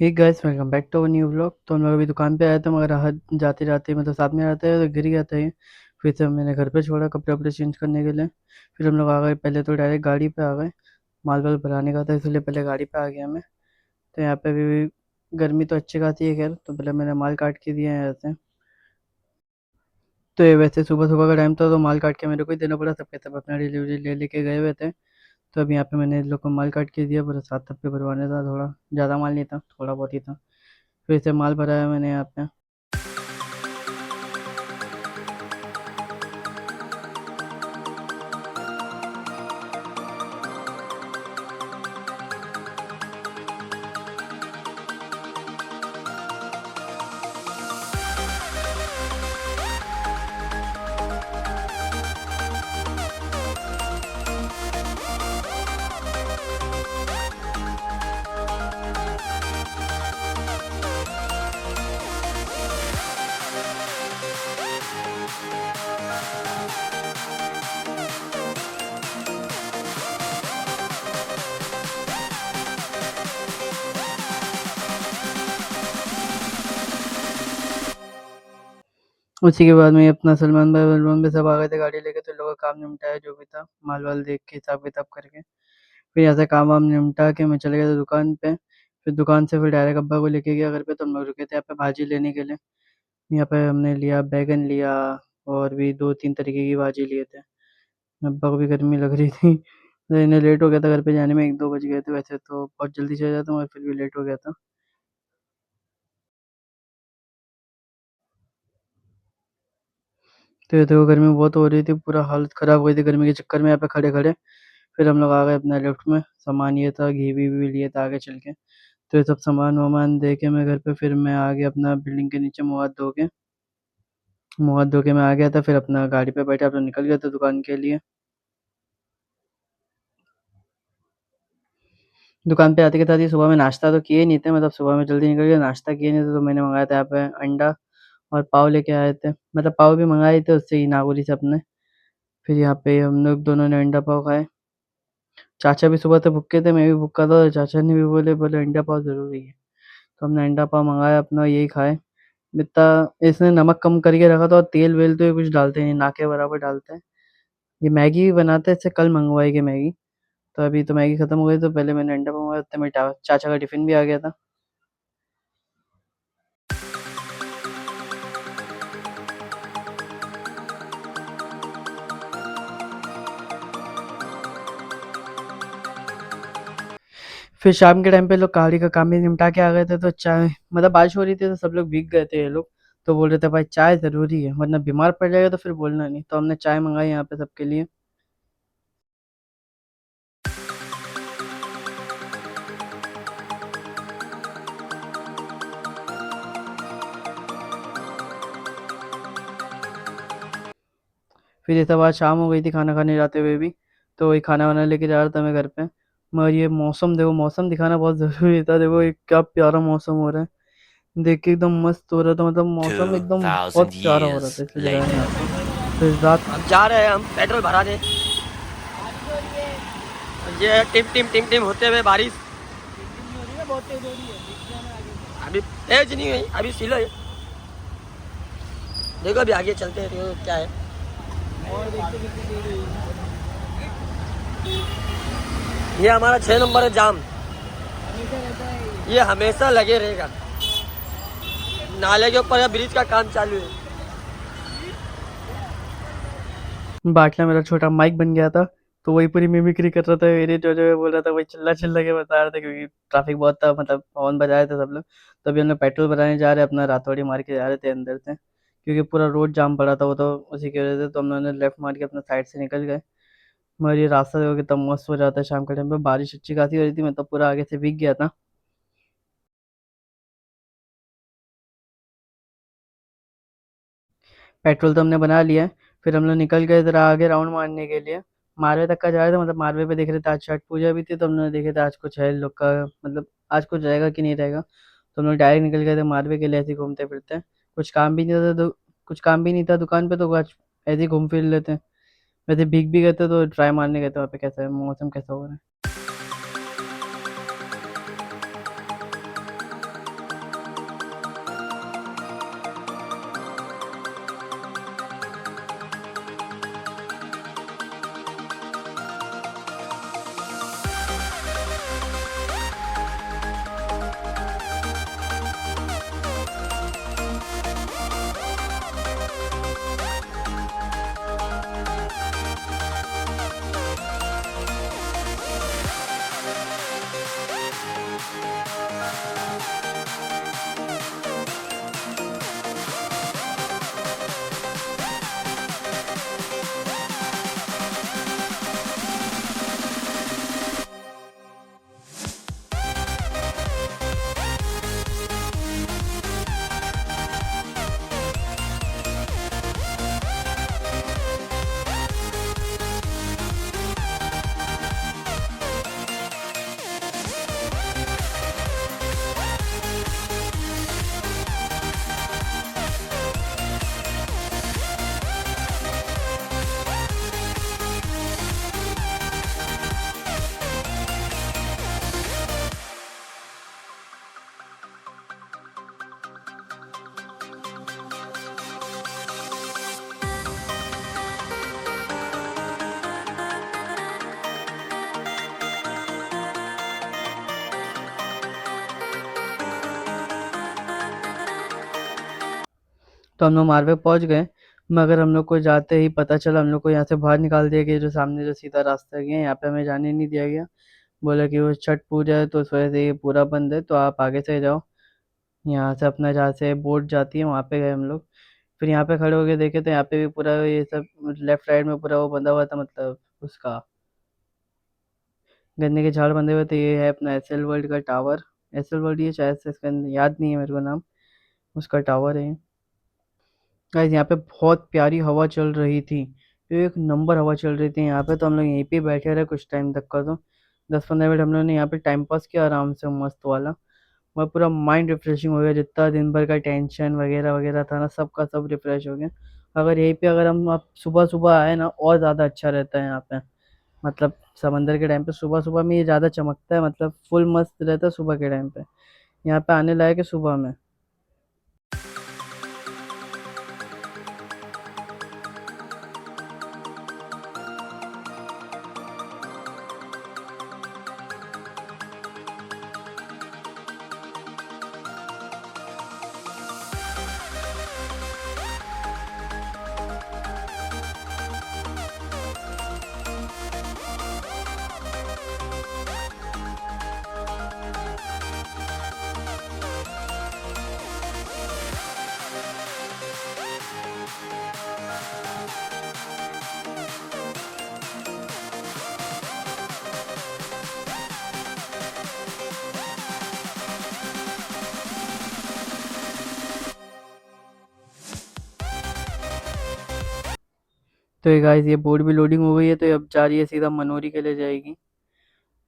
Hey guys, welcome back to our new vlog. तो हम लोग अभी दुकान पे आए थे, मगर राह जाते जाते मतलब साथ में आते हैं तो गिर गया था ये। फिर से मैंने घर पे छोड़ा कपड़े वपड़े चेंज करने के लिए। फिर हम लोग आ गए, पहले तो डायरेक्ट गाड़ी पे आ गए। माल वाल भराने का था, इसलिए पहले गाड़ी पे आ गया मैं। तो यहाँ पे भी गर्मी तो अच्छी खासी है खैर, तो पहले मैंने माल काट के दिया है यहाँ से। तो ये वैसे सुबह सुबह का टाइम था, तो माल काट के मेरे को ही देना पड़ा, सबके सब अपना डिलीवरी ले लेके गए हुए थे। तो अब यहाँ पे मैंने इन लोग को माल काट के दिया, पूरा 7 डब्बे भरवाने था, थोड़ा ज़्यादा माल नहीं था, थोड़ा बहुत ही था। फिर से माल भराया मैंने यहाँ पे। उसी के बाद में अपना सलमान भाई सब आ गए थे गाड़ी लेके, तो लोगों का काम निपटाया जो भी था, माल वाल देख के हिसाब किताब करके। फिर यहाँ से काम वाम निपटा के मैं चले गया था दुकान पे। फिर दुकान से फिर डायरेक्ट अब्बा को लेके गया घर पे, तो हम लोग रुके थे यहाँ पे भाजी लेने के लिए। यहाँ पे हमने लिया बैगन लिया, और भी 2-3 तरीके की भाजी लिए थे। अब्बा को भी गर्मी लग रही थी, तो इन्हें लेट हो गया था घर पे जाने में, 1-2 बज गए थे। वैसे तो बहुत जल्दी चले जाता मगर फिर भी लेट हो गया था। तो ये देखो गर्मी बहुत हो रही थी, पूरा हालत खराब हो गई थी गर्मी के चक्कर में यहाँ पे खड़े खड़े। फिर हम लोग आ गए अपना लिफ्ट में, सामान ये था, घी वी भी लिए था आगे चल के। तो ये सब सामान वामान दे के मैं घर पे, फिर मैं आ गया अपना बिल्डिंग के नीचे, मुँह हाथ धो के मैं आ गया था। फिर अपना गाड़ी पे बैठे अपना निकल गया था दुकान के लिए। दुकान पे आते के साथ ही सुबह में नाश्ता तो किए नहीं थे, मतलब सुबह में जल्दी निकल गया, नाश्ता किए नहीं थे, तो मैंने मंगाया था यहाँ पे अंडा और पाव लेके आए थे। मतलब पाव भी मंगाए थे उससे ही, नागोरी से अपने। फिर यहाँ पे हम लोग दोनों ने अंडा पाव खाए। चाचा भी सुबह से भूखे थे, मैं भी भूखा था, और चाचा ने भी बोले बोले अंडा पाव ज़रूरी है। तो हमने अंडा पाव मँगाया अपना, यही खाए। इतना इसने नमक कम करके रखा था, और तेल-वेल तो ये कुछ डालते नहीं, ना के बराबर डालते हैं। ये मैगी भी बनाते हैं, इससे कल मँगवाई थी मैगी। तो अभी तो मैगी खत्म हो गई, तो पहले मैंने अंडा पाव मँगाया, उतने में चाचा का टिफ़िन भी आ गया था। फिर शाम के टाइम पे लोग गाड़ी का काम भी निपटा के आ गए थे, तो चाय मतलब बारिश हो रही थी, तो सब लोग भीग गए थे ये लोग। तो बोल रहे थे भाई चाय ज़रूरी है, वरना बीमार पड़ जाएगा तो फिर बोलना नहीं। तो हमने चाय मँगाई यहाँ पे सबके लिए। फिर इसके बाद शाम हो गई थी खाना खाने जाते हुए भी। तो वही खाना वाना लेके जा रहा था मैं घर पे। मगर ये मौसम देखो, मौसम दिखाना बहुत ज़रूरी था। देखो ये क्या प्यारा मौसम हो रहा है, देख के एकदम मस्त हो रहा था, मतलब मौसम एकदम 2000 बहुत प्यारा हो रहा था, years इसलिए दिखाया मैं later. आपको। फिर रात अब जा रहे हैं हम पेट्रोल भरा दे। ये टिम टिम टिम टिम होते हुए बारिश अभी तेज नहीं हुई, अभी सिलो है। देखो अभी आगे चलते हैं तो क्या है। ये हमारा 6 नंबर है जाम, ये हमेशा लगे रहेगा। नाले के ऊपर या ब्रिज का काम चालू है। बाटला मेरा छोटा माइक बन गया था, तो वही पूरी मिमिक्री कर रहा था, मेरे जो बोल रहा था वही चिल्ला चिल्ला के बता रहा था, क्योंकि ट्रैफिक बहुत था, मतलब हॉर्न बजाए थे सब लोग। तो अभी हम लोग पेट्रोल भराने जा रहे हैं, अपना रातौड़ी मार के जा रहे थे अंदर से, क्योंकि पूरा रोड जाम पड़ा था वो, तो उसी की वजह से तो हम लोगों ने लेफ्ट मार के अपना साइड से निकल गए। मगर ये रास्ता देखो कितना मस्त हो जाता है शाम के टाइम पे, बारिश अच्छी खासी हो रही थी, मैं तो पूरा आगे से भीग गया था। पेट्रोल तो हमने बना लिया है। फिर हम लोग निकल गए ज़रा आगे राउंड मारने के लिए। मारवे तक का जा रहे थे, मतलब मारवे पे देख रहे थे आज छठ पूजा भी थी, तो हमने देखे थे आज कुछ है इन लोग का, मतलब आज कुछ रहेगा कि नहीं रहेगा। तो हम लोग डायरेक्ट निकल गए थे मारवे के लिए, ऐसे ही घूमते फिरते। कुछ काम भी नहीं था, तो कुछ काम भी नहीं था दुकान पे, तो आज ऐसे ही घूम फिर लेते। वैसे भीग भी गए थे, तो ट्राई मारने गए थे वहाँ पे कैसा है मौसम, कैसा हो रहा है। तो हम लोग मार्वे पहुंच गए, मगर हम लोग को जाते ही पता चला, हम लोग को यहाँ से बाहर निकाल दिया गया, जो सामने जो सीधा रास्ता गया यहाँ पे हमें जाने नहीं दिया गया। बोला कि वो छठ पूजा है तो उस वजह से ये पूरा बंद है, तो आप आगे से जाओ, यहाँ से अपना जहाँ से बोट जाती है वहाँ पे गए हम लोग। फिर यहाँ पे खड़े होके देखे तो यहाँ पे भी पूरा ये सब लेफ्ट साइड में पूरा वो बंधा हुआ था, मतलब उसका गन्ने के झाड़ बंधे हुए थे। ये है अपना एस एल वर्ल्ड का टावर। एस एल वर्ल्ड ये शायद से इसका याद नहीं है मेरे को नाम, उसका टावर है। गाइस यहाँ पे बहुत प्यारी हवा चल रही थी, एक नंबर हवा चल रही थी यहाँ पे। तो हम लोग यहीं पे बैठे रहे कुछ टाइम तक का, तो 10-15 मिनट हम लोग ने यहाँ पे टाइम पास किया आराम से मस्त वाला। और पूरा माइंड रिफ्रेशिंग हो गया, जितना दिन भर का टेंशन वगैरह वगैरह था ना, सबका सब रिफ्रेश हो गया। अगर यहीं पे अगर हम आप सुबह सुबह आए ना, और ज़्यादा अच्छा रहता है यहाँ पे। मतलब समंदर के टाइम पे सुबह सुबह में ये ज़्यादा चमकता है, मतलब फुल मस्त रहता है सुबह के टाइम पे। यहाँ पे आने लायक है सुबह में। तो ये गाइस ये बोट भी लोडिंग हो गई है, तो ये अब जा रही है सीधा मनोरी के लिए जाएगी।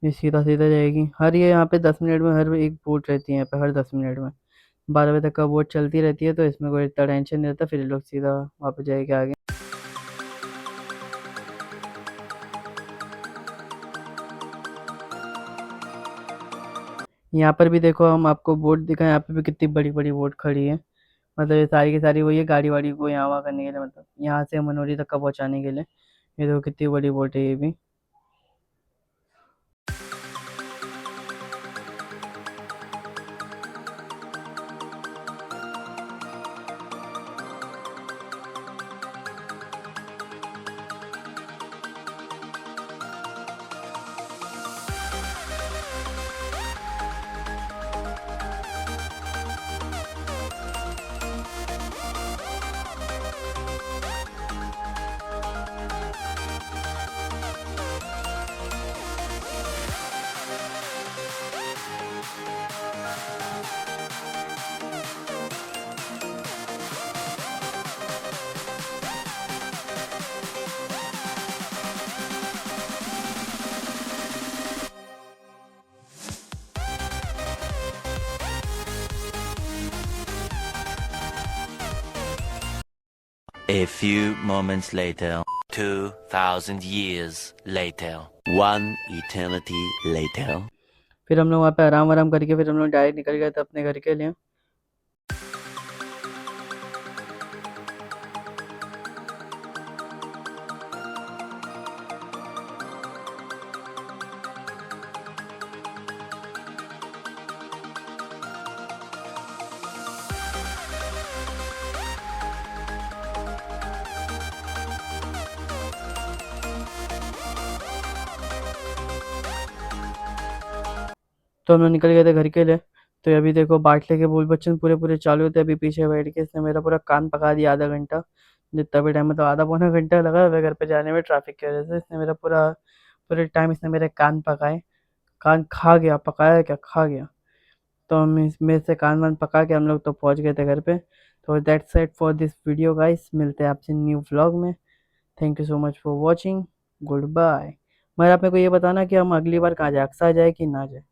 ये सीधा सीधा जाएगी। हर ये यहाँ पे 10 मिनट में हर एक बोट रहती है यहाँ पे, हर 10 मिनट में 12 बजे तक का बोट चलती रहती है, तो इसमें कोई इतना टेंशन नहीं रहता। फिर ये लोग सीधा वापस जाएंगे आगे। यहाँ पर भी देखो, हम आपको बोट दिखाएं, यहाँ पे भी कितनी बड़ी बड़ी बोट खड़ी है। मतलब ये सारी की सारी वही है, गाड़ी वाड़ी को यहाँ वहाँ करने के लिए, मतलब यहाँ से मनोरी तक का पहुँचाने के लिए। ये देखो कितनी बड़ी बोट है ये भी। A few moments later, 2,000 years later, one eternity later. फिर हम लोग वहाँ पे आराम आराम करके फिर हम लोग डायरेक्ट निकल गए थे अपने घर के लिए। तो हम लोग निकल गए थे घर के लिए। तो अभी देखो बाटले के बोल बच्चन पूरे पूरे चालू होते, अभी पीछे बैठ के इसने मेरा पूरा कान पका दिया आधा घंटा। जितना भी टाइम, मतलब आधा पौना घंटा लगा हमें घर पे जाने में ट्रैफिक की वजह से। इसने मेरा पूरा पूरे टाइम इसने मेरे कान पकाए। कान खा गया, पकाया क्या, खा गया। तो हम इसमें से कान वान पका के हम लोग तो पहुंच गए थे घर पे। तो that's it for this video guys, मिलते हैं आपसे न्यू व्लॉग में। Thank you so much for watching. Goodbye. मगर आप मेरे को ये बताना कि हम अगली बार कहाँ जाए, अक्सा जाए कि ना जाए।